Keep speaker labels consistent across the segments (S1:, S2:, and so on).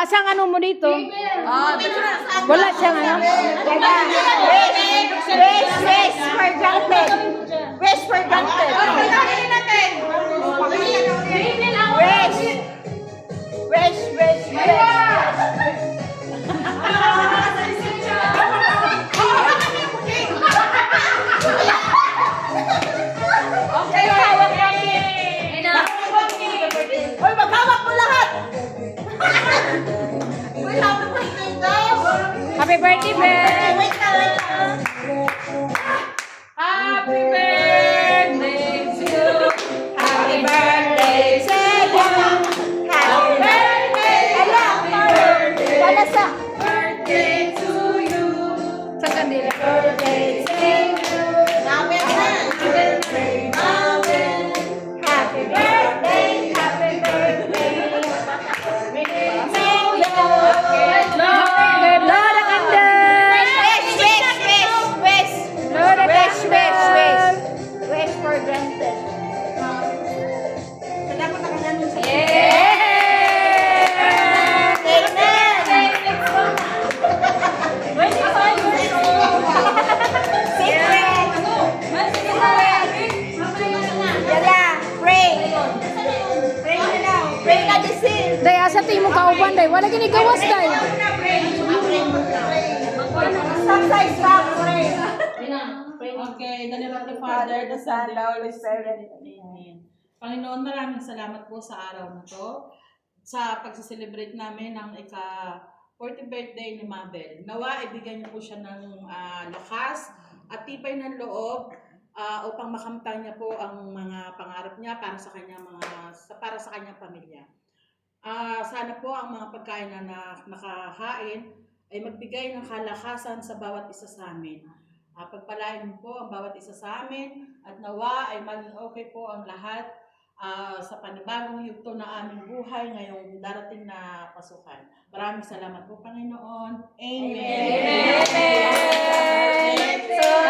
S1: Asang ano mo dito? Wala siyang ano?
S2: Wish for granted. Wish for granted. Wish. Okay, hawak kami. Hoy, maghawak mo lahat. Uy, hawak mo ito.
S1: Happy birthday, Ben!
S2: Wait na.
S1: Happy birthday to you!
S2: Happy birthday to you. Happy birthday. Wala sa
S1: Birthday to you! Sa kandila.
S2: birthday to you. Namin na. Happy birthday. Happy birthday.
S1: Blow the candle!
S2: Wish for granted. Dapat nakaganon sa
S1: Day, asa ti mo kauban, day. Wala gini gawas, day.
S3: Okay, the name of the Father, the Son, and the Holy Spirit. Amen. Panginoon, maraming salamat po sa araw na to, sa pagsiselebrate namin ng ika-40th birthday ni Mabel. Nawa, ibigay niyo po siya ng lakas at tibay ng loob upang makamtan niya po ang mga pangarap niya para sa kanyang pamilya. Sana po ang mga pagkain na nakahain ay magbigay ng kalakasan sa bawat isa sa amin. Pagpalain mo po ang bawat isa sa amin at nawa ay maging okay po ang lahat sa panibagong yugto na aming buhay ngayong darating na pasukan. Maraming salamat po, Panginoon. Amen.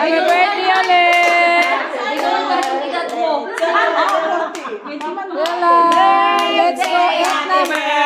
S1: Happy birthday ulit! Let's go eat na.